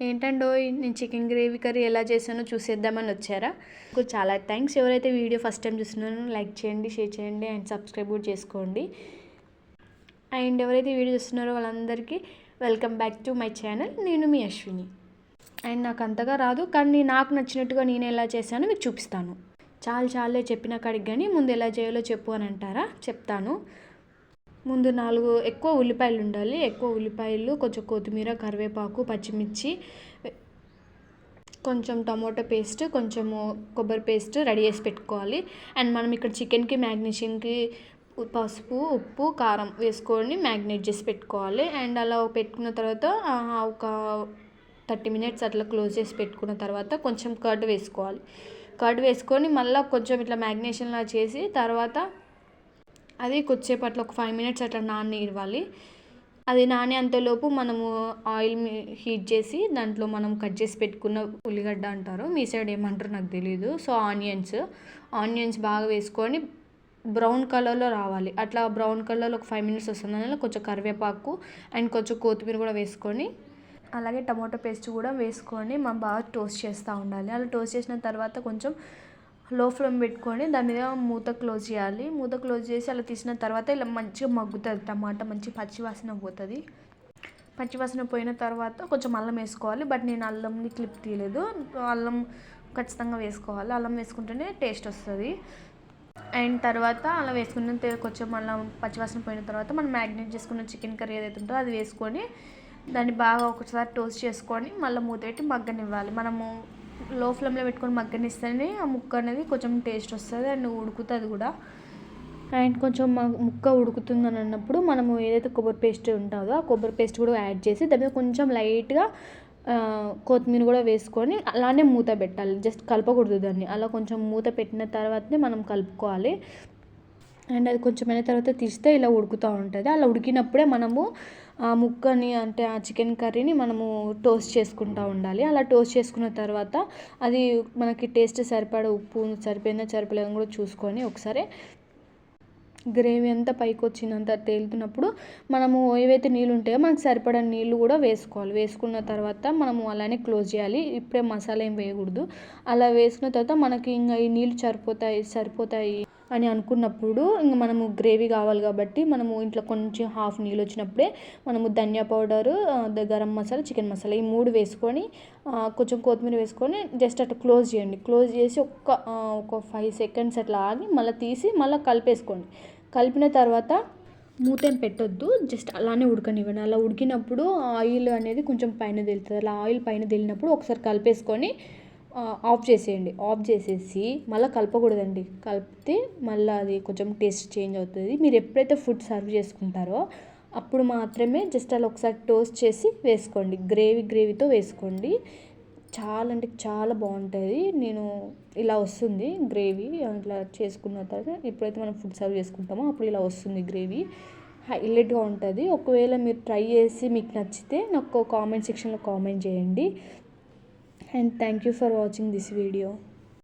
ఏంటండోయ్ నేను chicken gravy curry ఎలా చేశానో చూసేద్దామని వచ్చారా? మీకు చాలా థ్యాంక్స్. ఎవరైతే వీడియో ఫస్ట్ టైం చూస్తున్నారో లైక్ చేయండి, షేర్ చేయండి అండ్ సబ్స్క్రైబ్ కూడా చేసుకోండి. అండ్ ఎవరైతే వీడియో చూస్తున్నారో వాళ్ళందరికీ welcome back to my channel. నేను మీ అశ్విని. అండ్ నాకు అంతగా రాదు, కానీ నాకు నచ్చినట్టుగా నేను ఎలా చేశానో మీకు చూపిస్తాను. చాలే చెప్పిన కాడికి కానీ ముందు ఎలా చేయాలో చెప్పు అని అంటారా? చెప్తాను. ముందు 4 ఎక్కువ ఉల్లిపాయలు ఉండాలి. ఎక్కువ ఉల్లిపాయలు, కొంచెం కొత్తిమీర, కరివేపాకు, పచ్చిమిర్చి, కొంచెం టమాటో పేస్ట్, కొంచెము కొబ్బరి పేస్ట్ రెడీ చేసి పెట్టుకోవాలి. అండ్ మనం ఇక్కడ చికెన్కి మ్యాగ్నేషన్కి పసుపు, ఉప్పు, కారం వేసుకొని మ్యాగ్నేట్ చేసి పెట్టుకోవాలి. అండ్ అలా పెట్టుకున్న తర్వాత ఒక 30 minutes అట్లా క్లోజ్ చేసి పెట్టుకున్న తర్వాత కొంచెం కర్డ్ వేసుకోవాలి. కర్డ్ వేసుకొని మళ్ళీ కొంచెం ఇట్లా మ్యాగ్నేషన్లా చేసి తర్వాత అది కొద్దిసేపు అట్లా ఒక 5 minutes అట్లా నాననివ్వాలి. అది నానే అంతలోపు మనము ఆయిల్ హీట్ చేసి దాంట్లో మనం కట్ చేసి పెట్టుకున్న ఉల్లిగడ్డ అంటారు, మీ సైడ్ ఏమంటారు నాకు తెలీదు. సో ఆనియన్స్ బాగా వేసుకొని బ్రౌన్ కలర్లో రావాలి. అట్లా బ్రౌన్ కలర్లో ఒక 5 minutes వస్తుంది. అందులో కొంచెం కరివేపాకు అండ్ కొంచెం కొత్తిమీర కూడా వేసుకొని అలాగే టమాటో పేస్ట్ కూడా వేసుకొని మనం బాగా టోస్ట్ చేస్తూ ఉండాలి. అలా టోస్ట్ చేసిన తర్వాత కొంచెం లో ఫ్లేమ్ పెట్టుకొని దాని మీద మూత క్లోజ్ చేయాలి. మూత క్లోజ్ చేసి అలా తీసిన తర్వాత ఇలా మంచిగా మగ్గుతుంది టమాటా, మంచి పచ్చివాసన పోతుంది. పచ్చివాసన పోయిన తర్వాత కొంచెం అల్లం వేసుకోవాలి. బట్ నేను అల్లంని క్లిప్ తీయలేదు. అల్లం ఖచ్చితంగా వేసుకోవాలి. అల్లం వేసుకుంటేనే టేస్ట్ వస్తుంది. అండ్ తర్వాత అలా వేసుకున్న కొంచెం అల్లం పచ్చివాసన పోయిన తర్వాత మనం మ్యాగ్నేట్ చేసుకున్న చికెన్ కర్రీ ఏదైతే ఉంటుందో అది వేసుకొని దాన్ని బాగా ఒకసారి టోస్ట్ చేసుకొని మళ్ళీ మూత పెట్టి మగ్గనివ్వాలి. మనము లో ఫ్లేమ్లో పెట్టుకొని మగ్గనిస్తేనే ఆ ముక్క అనేది కొంచెం టేస్ట్ వస్తుంది అండ్ ఉడుకుతుంది కూడా. అండ్ కొంచెం ముక్క ఉడుకుతుందని అన్నప్పుడు మనము ఏదైతే కొబ్బరి పేస్ట్ ఉంటుందో ఆ కొబ్బరి పేస్ట్ కూడా యాడ్ చేసి దాని మీద కొంచెం లైట్గా కొత్తిమీర కూడా వేసుకొని అలానే మూత పెట్టాలి. జస్ట్ కలపకూడదు దాన్ని. అలా కొంచెం మూత పెట్టిన తర్వాతనే మనం కలుపుకోవాలి. అండ్ అది కొంచెం అయిన తర్వాత తీస్తే ఇలా ఉడుకుతూ ఉంటుంది. అలా ఉడికినప్పుడే మనము ఆ ముక్కని అంటే ఆ చికెన్ కర్రీని మనము టోస్ట్ చేసుకుంటూ ఉండాలి. అలా టోస్ట్ చేసుకున్న తర్వాత అది మనకి టేస్ట్ సరిపడా ఉప్పు సరిపోలేదని కూడా చూసుకొని ఒకసారి గ్రేవీ అంతా పైకి వచ్చినంత తేలుతున్నప్పుడు మనము ఏవైతే నీళ్ళు ఉంటాయో మనకు సరిపడా నీళ్ళు కూడా వేసుకోవాలి. వేసుకున్న తర్వాత మనము అలానే క్లోజ్ చేయాలి. ఇప్పుడే మసాలా ఏం వేయకూడదు. అలా వేసుకున్న తర్వాత మనకి ఇంకా ఈ నీళ్ళు సరిపోతాయి అని అనుకున్నప్పుడు ఇంకా మనము గ్రేవీ కావాలి కాబట్టి మనము ఇంట్లో కొంచెం హాఫ్ నీళ్ళు వచ్చినప్పుడే మనము ధనియా పౌడరు, గరం మసాలా, చికెన్ మసాలా ఈ 3 వేసుకొని కొంచెం కొత్తిమీర వేసుకొని జస్ట్ అట్లా క్లోజ్ చేయండి. క్లోజ్ చేసి ఒక 5 seconds అట్లా ఆగి మళ్ళీ తీసి మళ్ళీ కలిపేసుకోండి. కలిపిన తర్వాత మూత ఏం పెట్టొద్దు, జస్ట్ అలానే ఉడకనివ్వండి. అలా ఉడికినప్పుడు ఆయిల్ అనేది కొంచెం పైన తేలుతుంది. అలా ఆయిల్ పైన తేలినప్పుడు ఒకసారి కలిపేసుకొని ఆఫ్ చేసేయండి. ఆఫ్ చేసేసి మళ్ళీ కలపకూడదండి. కలిపితే మళ్ళీ అది కొంచెం టేస్ట్ చేంజ్ అవుతుంది. మీరు ఎప్పుడైతే ఫుడ్ సర్వ్ చేసుకుంటారో అప్పుడు మాత్రమే జస్ట్ అలా ఒకసారి టోస్ట్ చేసి వేసుకోండి. గ్రేవీతో వేసుకోండి. చాలా అంటే చాలా బాగుంటుంది. నేను ఇలా వస్తుంది గ్రేవీ. ఇట్లా చేసుకున్న తర్వాత ఎప్పుడైతే మనం ఫుడ్ సర్వ్ చేసుకుంటామో అప్పుడు ఇలా వస్తుంది గ్రేవీ. హైలైట్గా ఉంటుంది. ఒకవేళ మీరు ట్రై చేసి మీకు నచ్చితే నాకు కామెంట్ సెక్షన్లో కామెంట్ చేయండి. And thank you for watching this video.